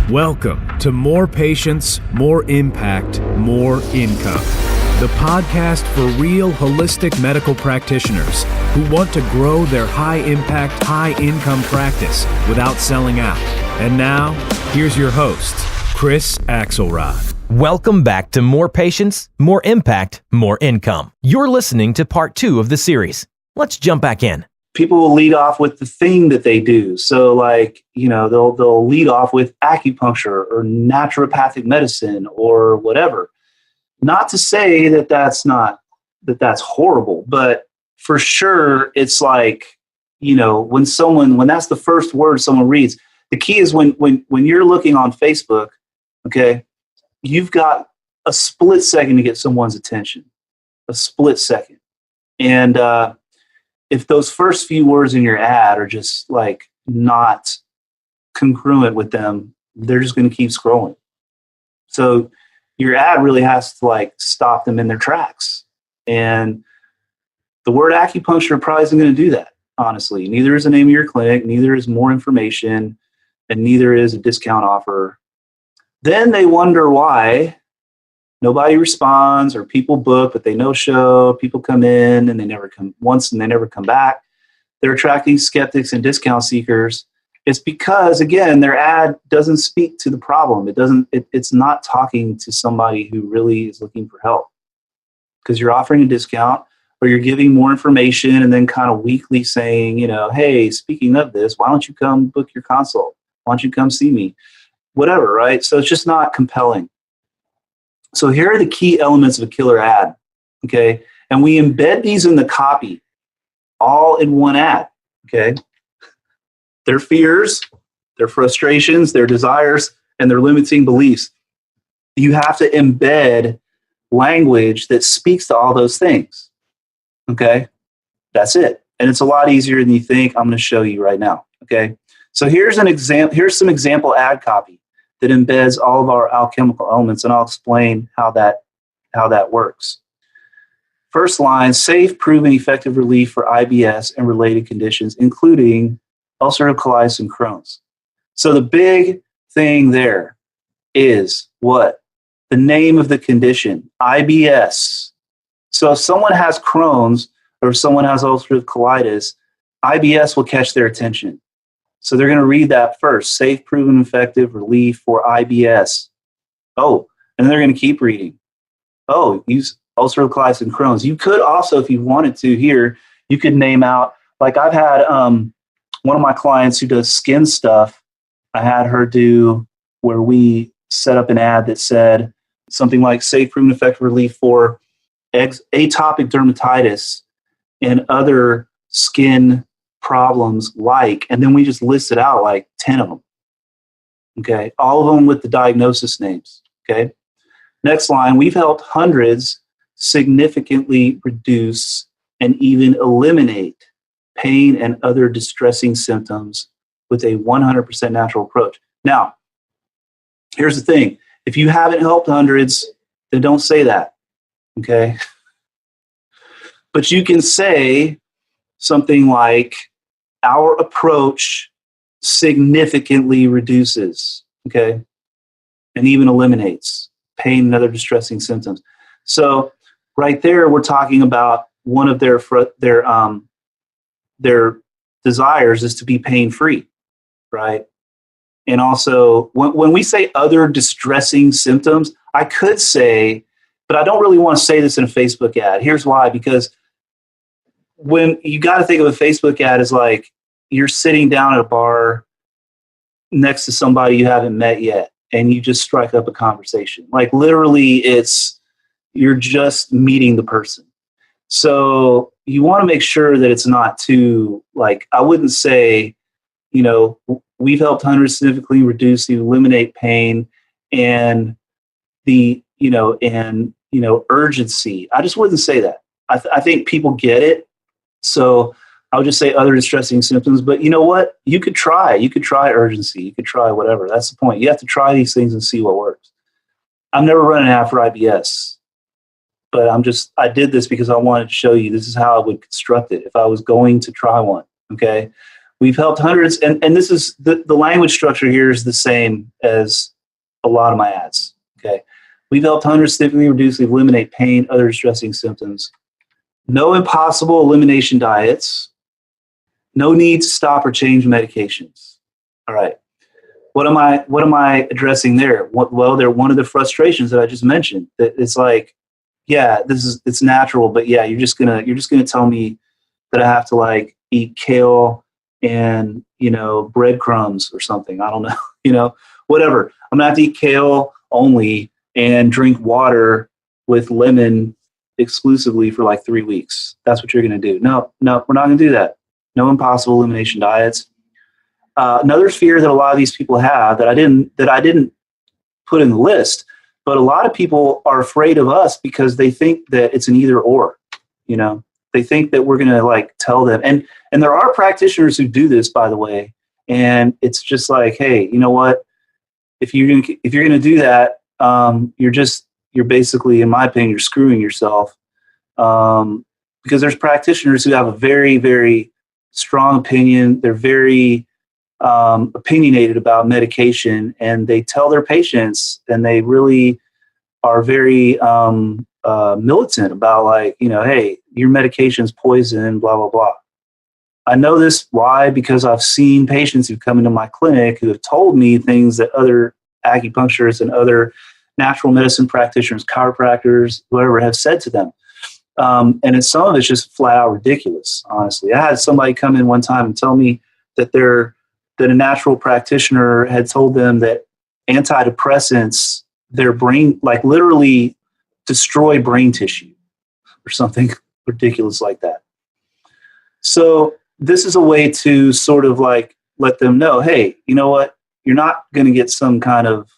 Welcome to More Patience, More Impact, More Income, the podcast for real holistic medical practitioners who want to grow their high-impact, high-income practice without selling out. And now, here's your host, Chris Axelrad. Welcome back to More Patience, More Impact, More Income. You're listening to part 2 of the series. Let's jump back in. People will lead off with the thing that they do. So they'll lead off with acupuncture or naturopathic medicine or whatever. Not to say that that's horrible, but for sure it's like, when that's the first word someone reads. The key is when you're looking on Facebook, okay, you've got a split second to get someone's attention, a split second. And, if those first few words in your ad are just like not congruent with them, they're just going to keep scrolling. So your ad really has to like stop them in their tracks. And the word acupuncture probably isn't going to do that, honestly. Neither is the name of your clinic, neither is more information, and neither is a discount offer. Then they wonder why nobody responds, or people book, but they no-show. People come in and they never come once and they never come back. They're attracting skeptics and discount seekers. It's because, again, their ad doesn't speak to the problem. It's not talking to somebody who really is looking for help, because you're offering a discount or you're giving more information and then kind of weakly saying, hey, speaking of this, why don't you come book your consult? Why don't you come see me? Whatever, right? So it's just not compelling. So here are the key elements of a killer ad, okay? And we embed these in the copy, all in one ad, okay? Their fears, their frustrations, their desires, and their limiting beliefs. You have to embed language that speaks to all those things, okay? That's it. And it's a lot easier than you think. I'm going to show you right now, okay? So here's some example ad copy that embeds all of our alchemical elements, and I'll explain how that works. First line: safe, proven, effective relief for IBS and related conditions, including ulcerative colitis and Crohn's. So the big thing there is what? The name of the condition, IBS. So if someone has Crohn's or if someone has ulcerative colitis, IBS will catch their attention. So they're going to read that first: safe, proven, effective relief for IBS. Oh, and then they're going to keep reading. Oh, use ulcerative colitis and Crohn's. You could also, if you wanted to here, you could name out, like I've had one of my clients who does skin stuff. I had her do where we set up an ad that said something like safe, proven, effective relief for atopic dermatitis and other skin problems and then we just listed out like 10 of them. Okay. All of them with the diagnosis names. Okay. Next line: we've helped hundreds significantly reduce and even eliminate pain and other distressing symptoms with a 100% natural approach. Now, here's the thing. If you haven't helped hundreds, then don't say that. Okay. But you can say something like, our approach significantly reduces, okay, and even eliminates pain and other distressing symptoms. So right there, we're talking about one of their desires is to be pain-free, right? And also, when we say other distressing symptoms, I could say, but I don't really want to say this in a Facebook ad. Here's why: because when you got to think of a Facebook ad as like you're sitting down at a bar next to somebody you haven't met yet, and you just strike up a conversation. Like literally, you're just meeting the person. So you want to make sure that it's not too, like, I wouldn't say, we've helped hundreds significantly reduce, eliminate pain and the, urgency. I just wouldn't say that. I think people get it. So I would just say other distressing symptoms, but you know what? You could try urgency. You could try whatever. That's the point. You have to try these things and see what works. I've never run an ad for IBS, but I did this because I wanted to show you this is how I would construct it if I was going to try one. Okay. We've helped hundreds, and this is the language structure here is the same as a lot of my ads. Okay. We've helped hundreds significantly reduce, eliminate pain, other distressing symptoms. No impossible elimination diets. No need to stop or change medications. All right. What am I addressing there? Well, they're one of the frustrations that I just mentioned. That it's like, yeah, it's natural, but yeah, you're just gonna tell me that I have to like eat kale and breadcrumbs or something. I don't know, whatever. I'm gonna have to eat kale only and drink water with lemon exclusively for like 3 weeks. That's what you're gonna do. No, we're not gonna do that. No impossible elimination diets. Another fear that a lot of these people have that I didn't put in the list, but a lot of people are afraid of us because they think that it's an either or. They think that we're going to like tell them, and there are practitioners who do this, by the way, and it's just like, hey, you know what? If you're going to do that, you're basically, in my opinion, you're screwing yourself, because there's practitioners who have a very, very strong opinion. They're very opinionated about medication, and they tell their patients, and they really are very militant about like, hey, your medication's poison, blah, blah, blah. I know this. Why? Because I've seen patients who come into my clinic who have told me things that other acupuncturists and other natural medicine practitioners, chiropractors, whoever, have said to them. And some of it's just flat out ridiculous, honestly. I had somebody come in one time and tell me that a natural practitioner had told them that antidepressants, their brain, like literally destroy brain tissue or something ridiculous like that. So this is a way to sort of like let them know, hey, you know what? You're not going to get some kind of,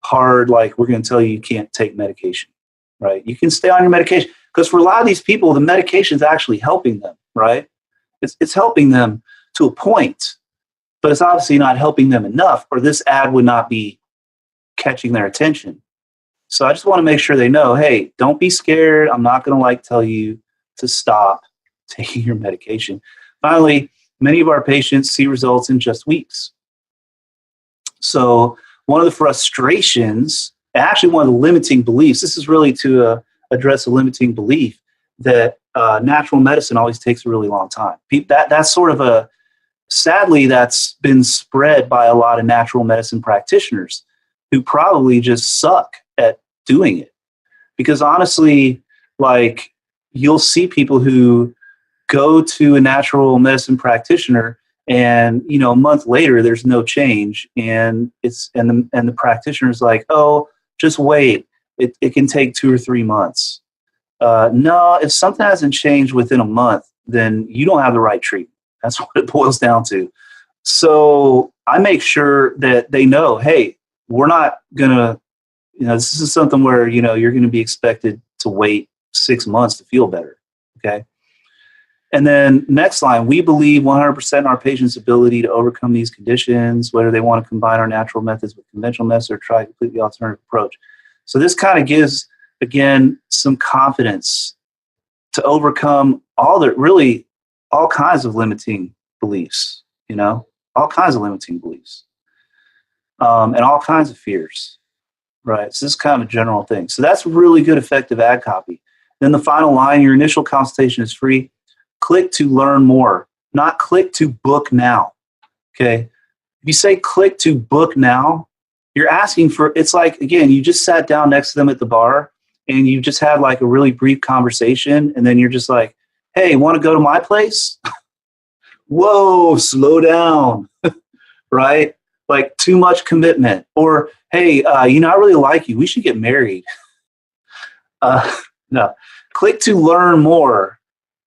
hard, like we're going to tell you can't take medication, right? You can stay on your medication, because for a lot of these people, the medication is actually helping them, right? It's helping them to a point, but it's obviously not helping them enough, or this ad would not be catching their attention. So I just want to make sure they know, hey, don't be scared. I'm not going to like tell you to stop taking your medication. Finally, many of our patients see results in just weeks. So one of the frustrations, actually one of the limiting beliefs, this is really to address a limiting belief that natural medicine always takes a really long time. That's sort of sadly, that's been spread by a lot of natural medicine practitioners who probably just suck at doing it. Because honestly, like, you'll see people who go to a natural medicine practitioner and, a month later there's no change, and the practitioner's like, oh, just wait. It can take 2 or 3 months. No, if something hasn't changed within a month, then you don't have the right treatment. That's what it boils down to. So I make sure that they know, hey, we're not going to, this is something where, you're going to be expected to wait 6 months to feel better. Okay. And then next line, we believe 100% in our patients' ability to overcome these conditions, whether they want to combine our natural methods with conventional methods or try a completely alternative approach. So this kind of gives, again, some confidence to overcome all kinds of limiting beliefs, all kinds of limiting beliefs, and all kinds of fears, right? So this is kind of a general thing. So that's really good, effective ad copy. Then the final line, your initial consultation is free. Click to learn more, not click to book now, okay? If you say click to book now, you're asking for, it's like, again, you just sat down next to them at the bar and you just had like a really brief conversation, and then you're just like, hey, want to go to my place? Whoa, slow down, right? Like too much commitment. Or, hey, I really like you. We should get married. No, click to learn more.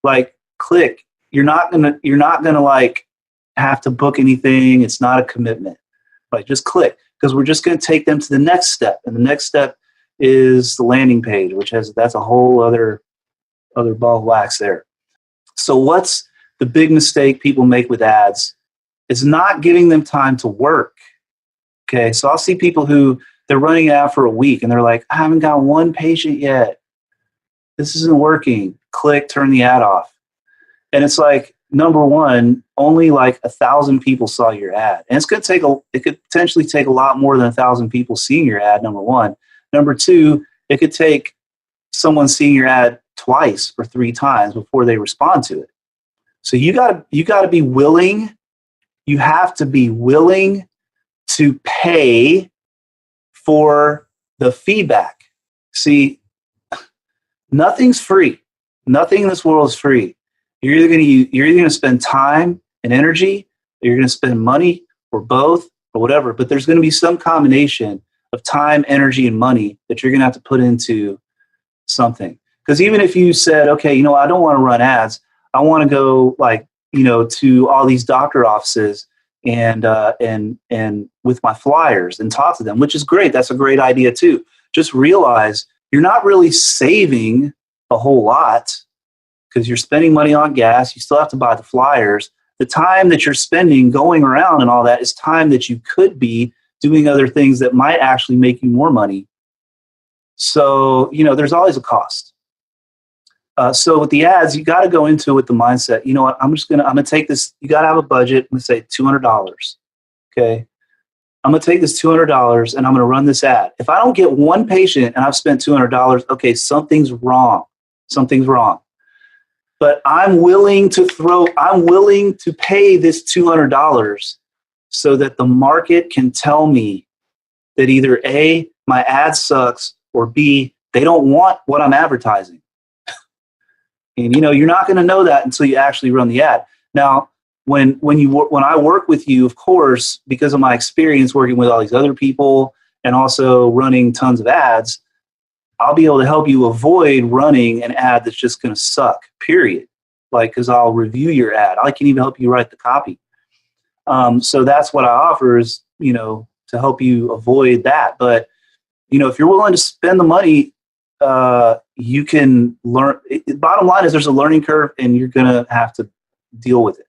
Like, click. You're not gonna like have to book anything. It's not a commitment. Like, just click, because we're just going to take them to the next step, and the next step is the landing page, that's a whole other ball of wax there. So what's the big mistake people make with ads? It's not giving them time to work. Okay, so I'll see people who they're running an ad for a week and they're like, I haven't got one patient yet. This isn't working. Click, turn the ad off. And it's like, number one, only like 1,000 people saw your ad. And it could potentially take a lot more than 1,000 people seeing your ad, number one. Number two, it could take someone seeing your ad twice or 3 times before they respond to it. So you gotta be willing, you have to be willing to pay for the feedback. See, nothing's free. Nothing in this world is free. You're either gonna spend time and energy, or you're gonna spend money, or both, or whatever. But there's gonna be some combination of time, energy, and money that you're gonna have to put into something. Because even if you said, okay, I don't want to run ads, I want to go to all these doctor offices and with my flyers and talk to them, which is great. That's a great idea too. Just realize you're not really saving a whole lot because you're spending money on gas. You still have to buy the flyers. The time that you're spending going around and all that is time that you could be doing other things that might actually make you more money. So, there's always a cost. So with the ads, you got to go into it with the mindset, you know what, I'm going to take this. You got to have a budget. I'm going to say $200. Okay. I'm going to take this $200 and I'm going to run this ad. If I don't get one patient and I've spent $200, okay, something's wrong. Something's wrong. But I'm willing to pay this $200 so that the market can tell me that either A, my ad sucks, or B, they don't want what I'm advertising. And you're not going to know that until you actually run the ad. Now, when I work with you, of course, because of my experience working with all these other people and also running tons of ads, I'll be able to help you avoid running an ad that's just going to suck, period. Because I'll review your ad. I can even help you write the copy. So that's what I offer is, to help you avoid that. But, if you're willing to spend the money, you can learn. Bottom line is there's a learning curve and you're going to have to deal with it.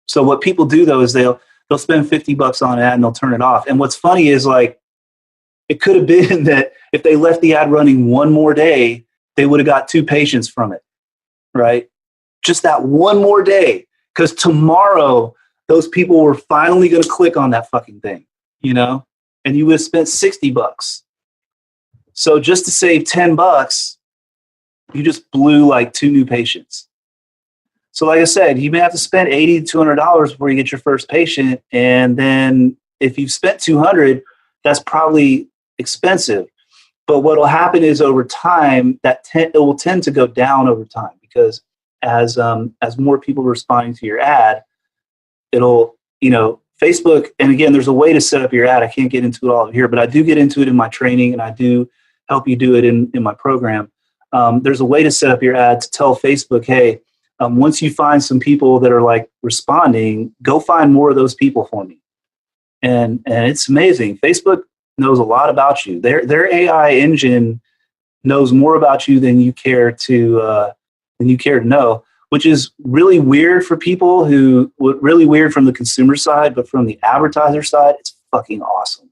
So what people do though is they'll spend $50 on an ad and they'll turn it off. And what's funny is it could have been that if they left the ad running one more day, they would have got 2 patients from it, right? Just that one more day. Because tomorrow those people were finally going to click on that fucking thing, and you would have spent $60. So just to save $10, you just blew 2 new patients. So like I said, you may have to spend $80 to $200 before you get your first patient. And then if you've spent $200, that's probably expensive. But what will happen is over time, it will tend to go down over time because as more people are responding to your ad, it'll, Facebook, and again, there's a way to set up your ad. I can't get into it all here, but I do get into it in my training and I do help you do it in my program. There's a way to set up your ad to tell Facebook, hey, once you find some people that are responding, go find more of those people for me. And it's amazing. Facebook knows a lot about you. Their AI engine knows more about you than you care to know, which is really weird for people really weird from the consumer side, but from the advertiser side, it's fucking awesome.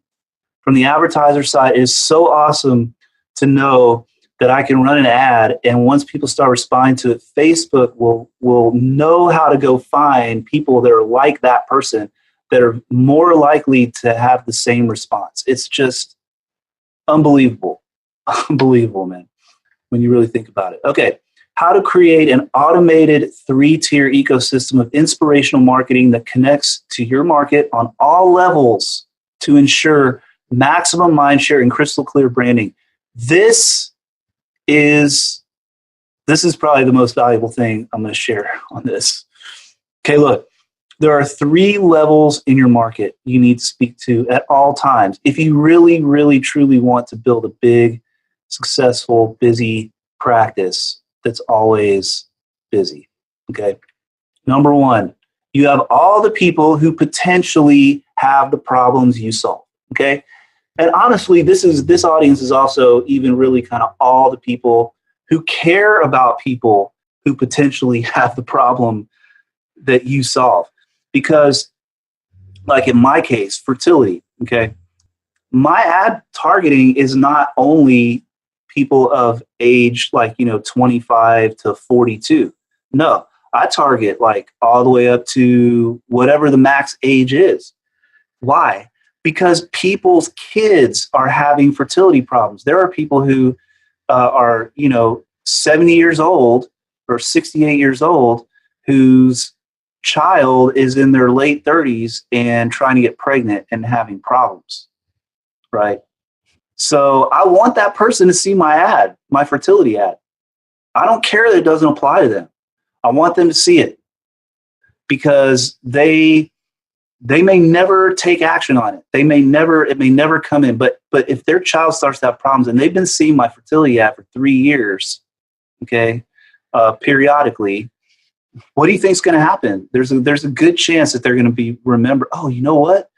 From the advertiser side, it is so awesome to know that I can run an ad, and once people start responding to it, Facebook will know how to go find people that are like that person that are more likely to have the same response. It's just unbelievable. Unbelievable, man, when you really think about it. Okay, how to create an automated 3-tier ecosystem of inspirational marketing that connects to your market on all levels to ensure maximum mindshare and crystal clear branding. This is probably the most valuable thing I'm going to share on this. Okay, look, there are 3 levels in your market you need to speak to at all times if you really, really, truly want to build a big, successful, busy practice that's always busy. Okay, number 1, you have all the people who potentially have the problems you solve. Okay. And honestly, this audience is also even really kind of all the people who care about people who potentially have the problem that you solve. Because in my case, fertility, okay, my ad targeting is not only people of age 25 to 42. No, I target like all the way up to whatever the max age is. Why? Because people's kids are having fertility problems. There are people who are, 70 years old or 68 years old whose child is in their late 30s and trying to get pregnant and having problems, right? So I want that person to see my ad, my fertility ad. I don't care that it doesn't apply to them. I want them to see it because they may never take action on it. It may never come in. But if their child starts to have problems and they've been seeing my fertility ad for 3 years, okay, periodically, what do you think is going to happen? There's a good chance that they're going to be remember. Oh, you know what?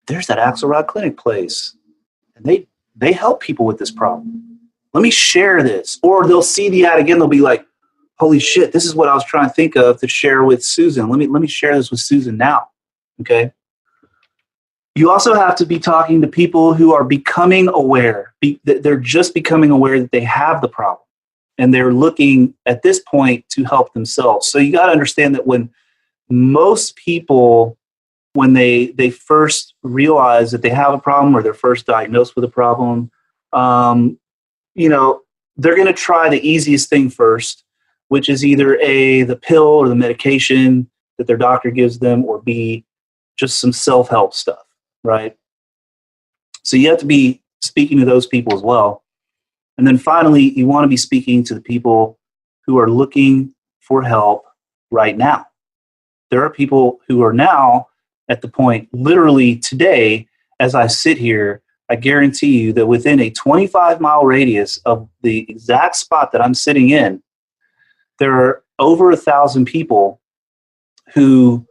There's that Axelrad clinic place, and they help people with this problem. Let me share this. Or they'll see the ad again. They'll be like, holy shit, this is what I was trying to think of to share with Susan. Let me share this with Susan now. Okay. You also have to be talking to people who are becoming aware. They're just becoming aware that they have the problem. And they're looking at this point to help themselves. So you got to understand that when most people, when they first realize that they have a problem or they're first diagnosed with a problem, they're going to try the easiest thing first, which is either A, the pill or the medication that their doctor gives them, or B, just some self-help stuff, right? So you have to be speaking to those people as well. And then finally, you want to be speaking to the people who are looking for help right now. There are people who are now at the point, literally today, as I sit here, I guarantee you that within a 25-mile radius of the exact spot that I'm sitting in, there are over 1,000 people who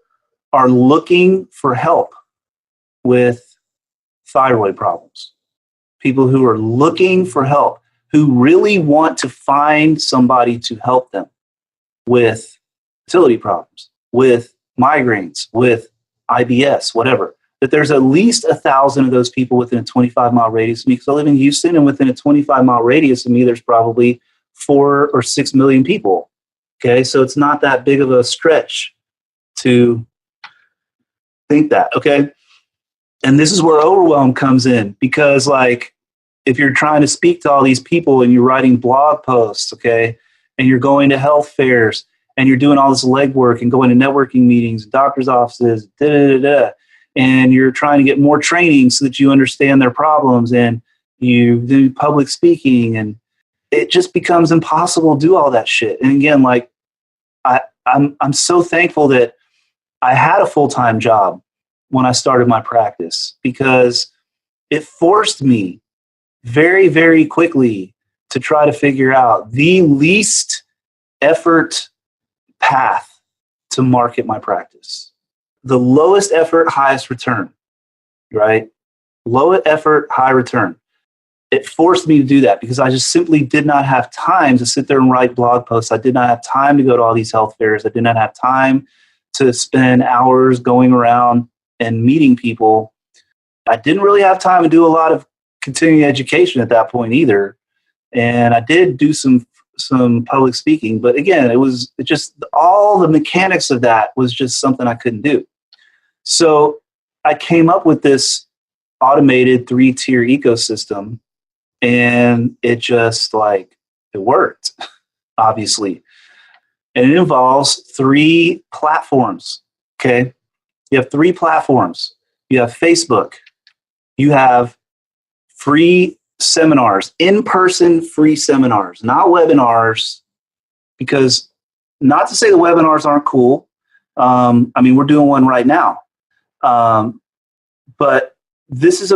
are looking for help with thyroid problems. People who are looking for help, who really want to find somebody to help them with fertility problems, with migraines, with IBS, whatever. That there's at least 1,000 of those people within a 25-mile radius of me, because I live in Houston, and within a 25-mile radius of me, there's probably 4 or 6 million people. Okay, so it's not that big of a stretch to think that, okay? And this is where overwhelm comes in, because like if you're trying to speak to all these people and you're writing blog posts, okay, and you're going to health fairs and you're doing all this legwork and going to networking meetings, doctor's offices, and you're trying to get more training so that you understand their problems, and you do public speaking, and it just becomes impossible to do all that shit. And again, like I'm so thankful that I had a full-time job when I started my practice, because it forced me very, very quickly to try to figure out the least effort path to market my practice. The lowest effort, highest return, right? Low effort, high return. It forced me to do that because I just simply did not have time to sit there and write blog posts. I did not have time to go to all these health fairs. I did not have time to spend hours going around and meeting people. I didn't really have time to do a lot of continuing education at that point either. And I did do some public speaking, but again, it just all the mechanics of that was just something I couldn't do. So I came up with this automated 3-tier ecosystem, and it just it worked, obviously. And it involves 3 platforms, okay? You have 3 platforms. You have Facebook. You have free seminars, in-person free seminars, not webinars, because not to say the webinars aren't cool. We're doing one right now. But this is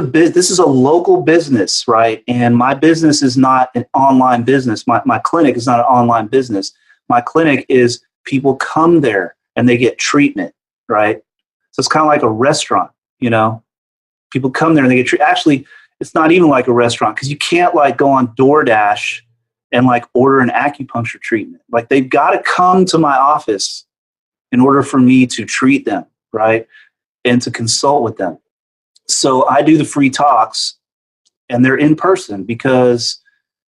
a local business, right? And my business is not an online business. My clinic is not an online business. My clinic is people come there and they get treatment, right? So it's kind of like a restaurant, People come there and they get treatment. Actually, it's not even like a restaurant, because you can't go on DoorDash and order an acupuncture treatment. They've got to come to my office in order for me to treat them, right? And to consult with them. So I do the free talks, and they're in person, because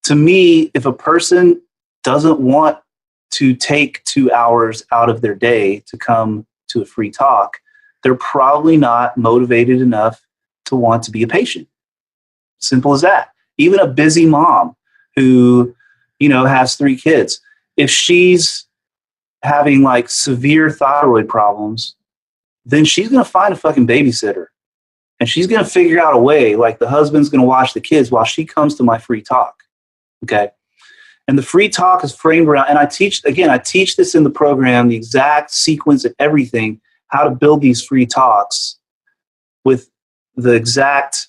to me, if a person doesn't want to take 2 hours out of their day to come to a free talk, they're probably not motivated enough to want to be a patient. Simple as that. Even a busy mom who, has 3 kids, if she's having like severe thyroid problems, then she's going to find a fucking babysitter. And she's going to figure out a way, like the husband's going to watch the kids while she comes to my free talk. Okay. And the free talk is framed around, and I teach this in the program, the exact sequence and everything, how to build these free talks with the exact,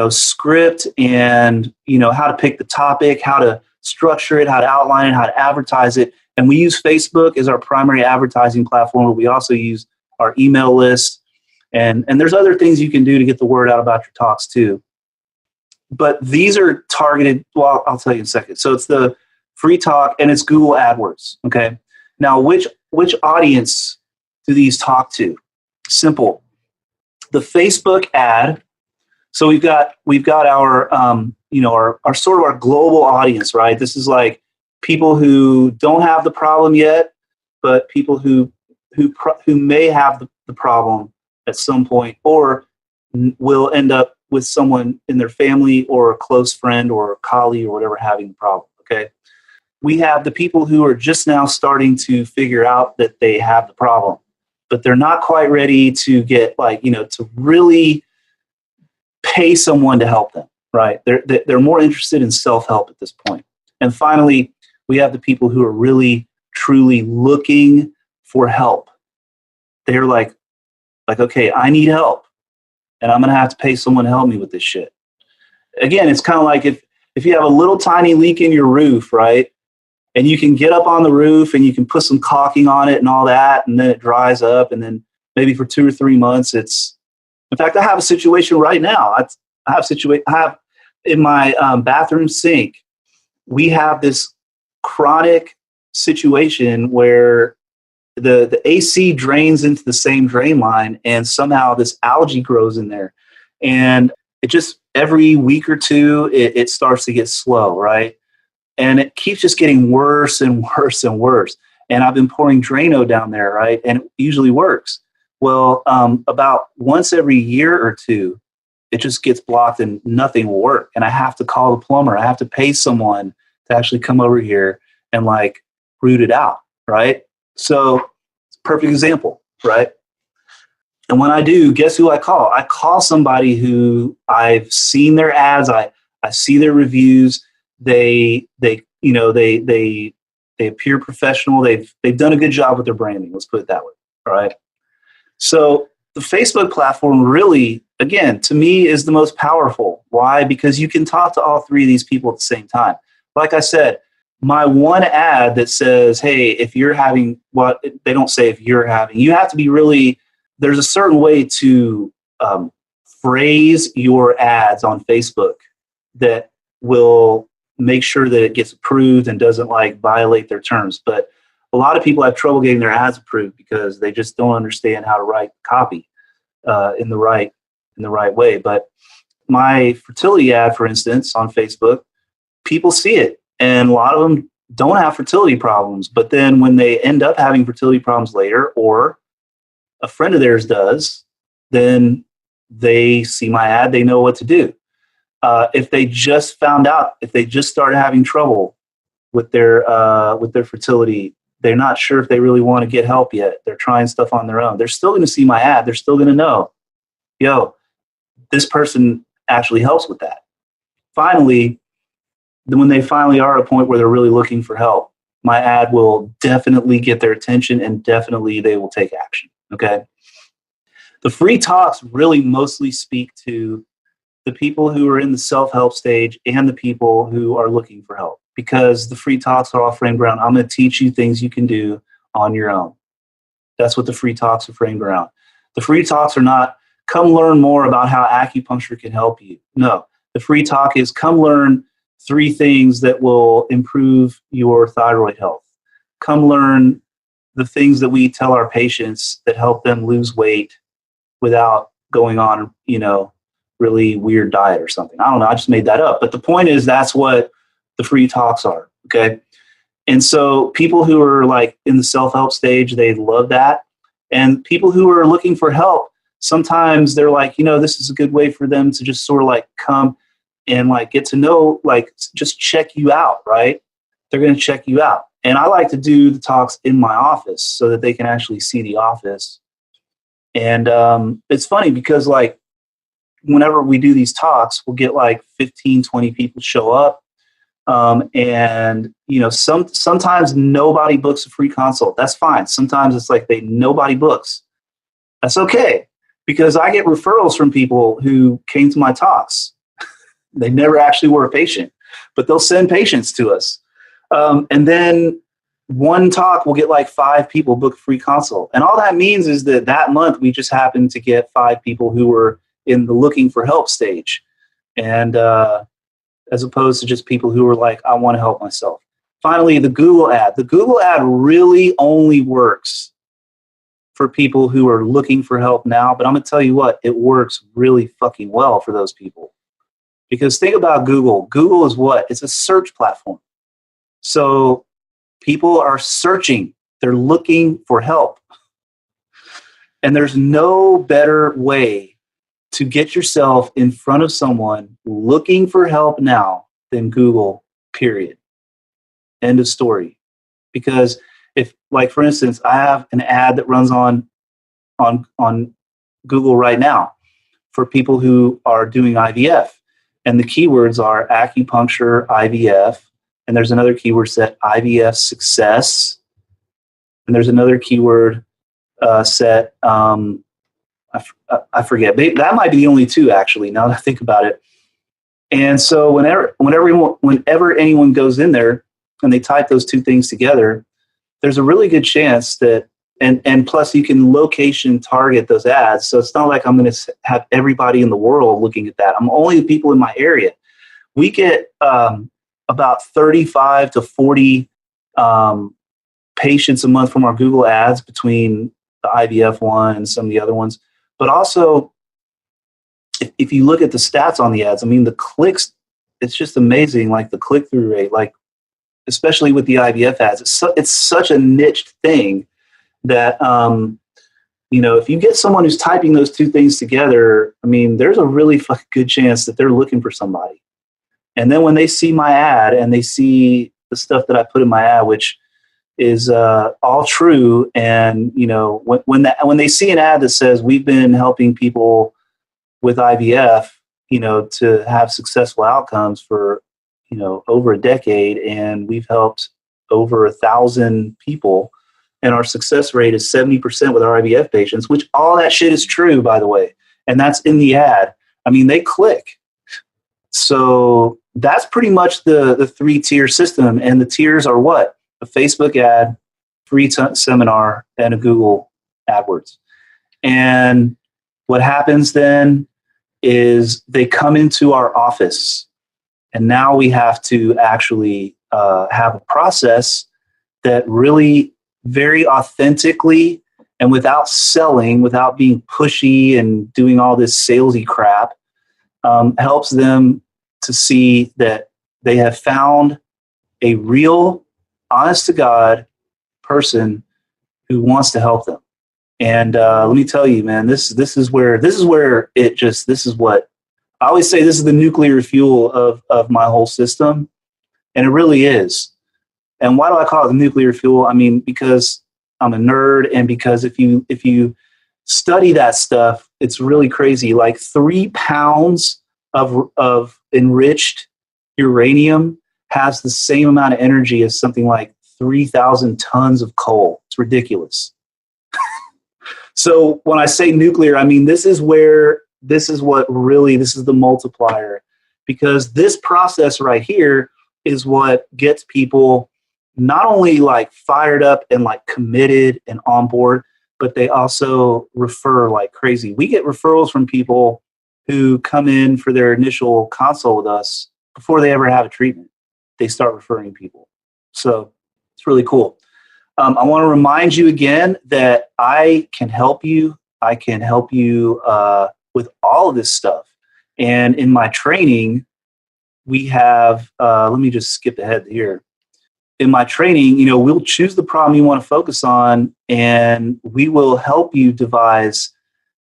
script and, how to pick the topic, how to structure it, how to outline it, how to advertise it. And we use Facebook as our primary advertising platform, but we also use our email list. And there's other things you can do to get the word out about your talks too. But these are targeted, well, I'll tell you in a second. So it's the free talk and it's Google AdWords. Okay. Now, which audience do these talk to? Simple. The Facebook ad. So we've got our, our sort of our global audience, right? This is like people who don't have the problem yet, but people who may have the problem at some point, or will end up with someone in their family or a close friend or a colleague or whatever having the problem. Okay. We have the people who are just now starting to figure out that they have the problem, but they're not quite ready to get to really pay someone to help them, right? They're more interested in self-help at this point. And finally, we have the people who are really, truly looking for help. They're like, okay, I need help, and I'm going to have to pay someone to help me with this shit. Again, it's kind of like if you have a little tiny leak in your roof, right? And you can get up on the roof and you can put some caulking on it and all that, and then it dries up, and then maybe for 2 or 3 months, in fact, I have a situation right now. I have in my bathroom sink, we have this chronic situation where the AC drains into the same drain line, and somehow this algae grows in there. And it just, every week or two, it starts to get slow, right? And it keeps just getting worse and worse and worse. And I've been pouring Drano down there, right? And it usually works. Well, about once every year or two, it just gets blocked and nothing will work. And I have to call the plumber. I have to pay someone to actually come over here and root it out, right? So it's a perfect example, right? And when I do, guess who I call? I call somebody who I've seen their ads. I see their reviews. They appear professional. They've done a good job with their branding. Let's put it that way. All right. So the Facebook platform really, again, to me is the most powerful. Why? Because you can talk to all 3 of these people at the same time. Like I said, my one ad that says, hey, if you're having what they don't say if you're having, you have to be really, there's a certain way to phrase your ads on Facebook that will make sure that it gets approved and doesn't violate their terms. But a lot of people have trouble getting their ads approved because they just don't understand how to write copy in the right way. But my fertility ad, for instance, on Facebook, people see it, and a lot of them don't have fertility problems. But then when they end up having fertility problems later, or a friend of theirs does, then they see my ad, they know what to do. If they just found out, if they just started having trouble with their fertility, they're not sure if they really want to get help yet. They're trying stuff on their own. They're still going to see my ad. They're still going to know, this person actually helps with that. Finally, when they finally are at a point where they're really looking for help, my ad will definitely get their attention, and definitely they will take action. Okay. The free talks really mostly speak to the people who are in the self-help stage and the people who are looking for help, because the free talks are all framed around, I'm going to teach you things you can do on your own. That's what the free talks are framed around. The free talks are not, come learn more about how acupuncture can help you. No, the free talk is, come learn 3 things that will improve your thyroid health. Come learn the things that we tell our patients that help them lose weight without going on, really weird diet or something. I don't know. I just made that up. But the point is, that's what the free talks are. Okay. And so people who are like in the self-help stage, they love that. And people who are looking for help, sometimes they're like, this is a good way for them to just sort of like come and like get to know, like just check you out, right? They're going to check you out. And I like to do the talks in my office so that they can actually see the office. And it's funny because like whenever we do these talks, we'll get like 15, 20 people show up. And sometimes nobody books a free consult. That's fine. Sometimes it's like nobody books. That's okay, because I get referrals from people who came to my talks. They never actually were a patient, but they'll send patients to us. And then one talk will get like 5 people book a free consult. And all that means is that month we just happened to get 5 people who were in the looking for help stage. And, as opposed to just people who are like, I want to help myself. Finally, the Google ad. The Google ad really only works for people who are looking for help now. But I'm going to tell you what, it works really fucking well for those people. Because think about Google. Google is what? It's a search platform. So people are searching. They're looking for help. And there's no better way to get yourself in front of someone looking for help now than Google, period. End of story. Because if, like, for instance, I have an ad that runs on Google right now for people who are doing IVF. And the keywords are acupuncture, IVF, and there's another keyword set, IVF success. And there's another keyword set, I forget. That might be the only 2, actually, now that I think about it. And so whenever anyone goes in there and they type those 2 things together, there's a really good chance that, and plus you can location target those ads. So it's not like I'm going to have everybody in the world looking at that. I'm only the people in my area. We get about 35 to 40 patients a month from our Google ads, between the IVF one and some of the other ones. But also, if you look at the stats on the ads, I mean, the clicks, it's just amazing, like the click-through rate, like especially with the IVF ads. It's such a niche thing that, if you get someone who's typing those 2 things together, I mean, there's a really fucking good chance that they're looking for somebody. And then when they see my ad and they see the stuff that I put in my ad, which is all true, and when they see an ad that says we've been helping people with IVF, to have successful outcomes for over a decade, and we've helped over 1,000 people, and our success rate is 70% with our IVF patients, which all that shit is true, by the way, and that's in the ad. I mean, they click. So that's pretty much the 3-tier system, and the tiers are what? A Facebook ad, free seminar, and a Google AdWords. And what happens then is they come into our office, and now we have to actually have a process that really very authentically and without selling, without being pushy and doing all this salesy crap, helps them to see that they have found a real, honest to God person who wants to help them. And let me tell you, man, this is what I always say, this is the nuclear fuel of my whole system. And it really is. And why do I call it the nuclear fuel? I mean, because I'm a nerd, and because if you study that stuff, it's really crazy. Like 3 pounds of enriched uranium has the same amount of energy as something like 3,000 tons of coal. It's ridiculous. So when I say nuclear, I mean, this is the multiplier, because this process right here is what gets people not only like fired up and like committed and on board, but they also refer like crazy. We get referrals from people who come in for their initial consult with us before they ever have a treatment. They start referring people. So it's really cool. I want to remind you again that I can help you. I can help you with all of this stuff. And in my training, we have, let me just skip ahead here. in my training, we'll choose the problem you want to focus on, and we will help you devise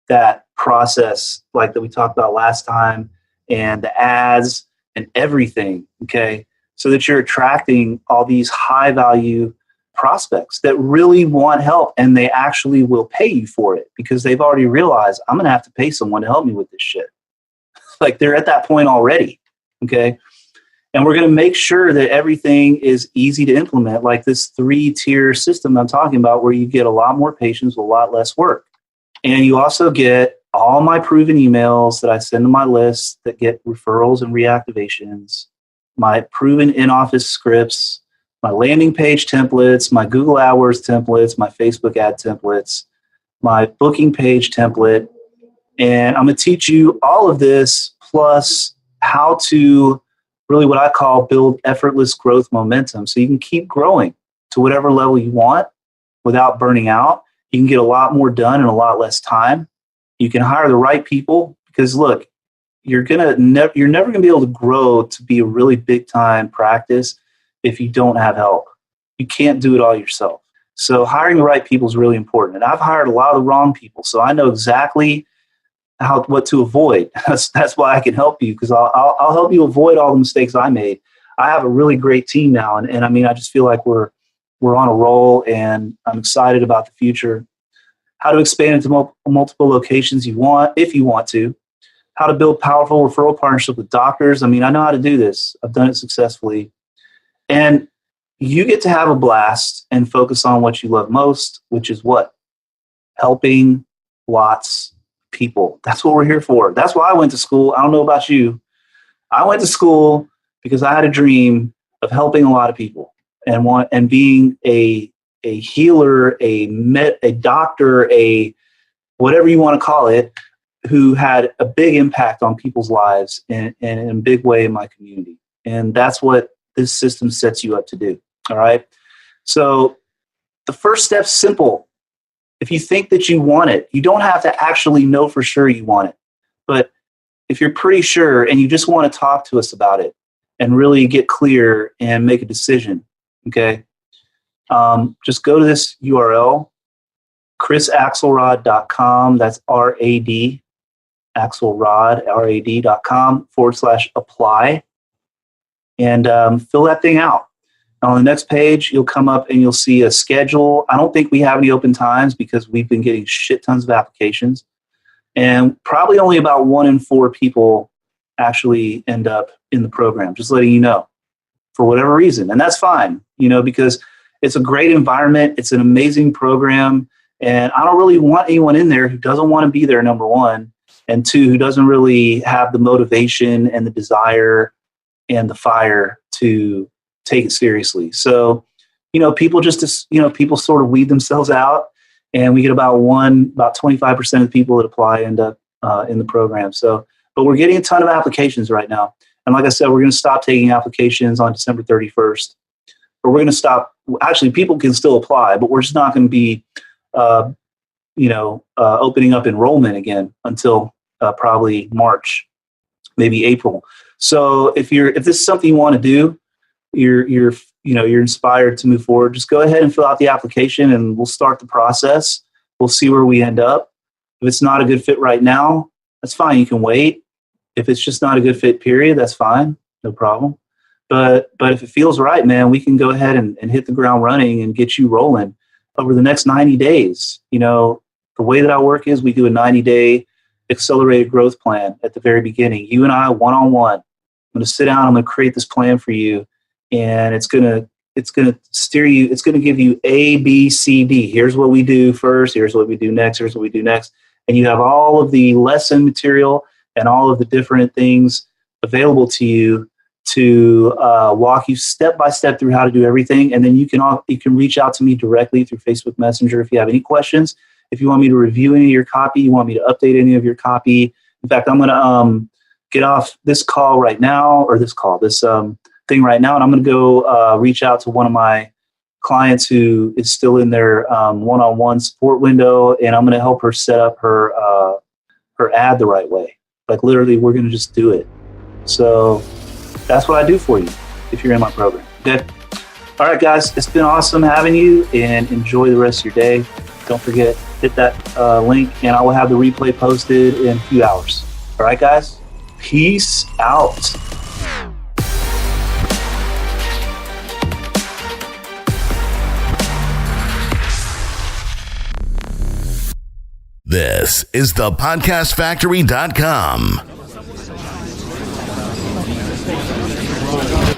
that process like that we talked about last time, and the ads and everything, okay? So that you're attracting all these high value prospects that really want help, and they actually will pay you for it because they've already realized I'm going to have to pay someone to help me with this shit. Like they're at that point already, okay? And we're going to make sure that everything is easy to implement, like this 3-tier system I'm talking about, where you get a lot more patients with a lot less work. And you also get all my proven emails that I send to my list that get referrals and reactivations, my proven in-office scripts, my landing page templates, my Google AdWords templates, my Facebook ad templates, my booking page template. And I'm going to teach you all of this, plus how to really what I call build effortless growth momentum. So you can keep growing to whatever level you want without burning out. You can get a lot more done in a lot less time. You can hire the right people, because look, you're never going to be able to grow to be a really big time practice if you don't have help. You can't do it all yourself. So hiring the right people is really important. And I've hired a lot of the wrong people, so I know exactly what to avoid. That's why I can help you, because I'll help you avoid all the mistakes I made. I have a really great team now, and I mean, I just feel like we're on a roll, and I'm excited about the future. How to expand into multiple locations if you want to. How to build powerful referral partnerships with doctors. I mean, I know how to do this. I've done it successfully. And you get to have a blast and focus on what you love most, which is what? Helping lots of people. That's what we're here for. That's why I went to school. I don't know about you. I went to school because I had a dream of helping a lot of people and being a healer, a doctor, a whatever you want to call it, who had a big impact on people's lives and in a big way in my community. And that's what this system sets you up to do. All right. So the first step's simple. If you think that you want it, you don't have to actually know for sure you want it. But if you're pretty sure and you just want to talk to us about it and really get clear and make a decision, okay, just go to this URL, chrisaxelrad.com. That's R-A-D, Axelrad, rad.com/apply. And fill that thing out. On the next page, you'll come up and you'll see a schedule. I don't think we have any open times because we've been getting shit tons of applications. And probably only about 1 in 4 people actually end up in the program, just letting you know, for whatever reason. And that's fine, because it's a great environment. It's an amazing program. And I don't really want anyone in there who doesn't want to be there, number one. And 2, who doesn't really have the motivation and the desire and the fire to take it seriously. So, people people sort of weed themselves out, and we get about 25% of the people that apply end up in the program. So, but we're getting a ton of applications right now. And like I said, we're going to stop taking applications on December 31st. Or we're going to stop. Actually, people can still apply, but we're just not going to be, opening up enrollment again until probably March, maybe April. So if this is something you want to do, you're inspired to move forward, just go ahead and fill out the application and we'll start the process. We'll see where we end up. If it's not a good fit right now, that's fine. You can wait. If it's just not a good fit, period, that's fine. No problem. But if it feels right, man, we can go ahead and hit the ground running and get you rolling over the next 90 days. The way that I work is we do a 90-day accelerated growth plan at the very beginning. You and I, one-on-one. I'm going to sit down. I'm going to create this plan for you, and it's going to steer you. It's going to give you A, B, C, D. Here's what we do first. Here's what we do next. Here's what we do next. And you have all of the lesson material and all of the different things available to you to walk you step by step through how to do everything. And then you can reach out to me directly through Facebook Messenger if you have any questions. If you want me to review any of your copy, you want me to update any of your copy. In fact, I'm going to get off this call right now, or this thing right now, and I'm going to go reach out to one of my clients who is still in their one-on-one support window, and I'm going to help her set up her ad the right way. Like literally, we're going to just do it. So that's what I do for you if you're in my program. Okay. All right, guys, it's been awesome having you, and enjoy the rest of your day. Don't forget, hit that link, and I will have the replay posted in a few hours. All right, guys, peace out. This is the podcastfactory.com.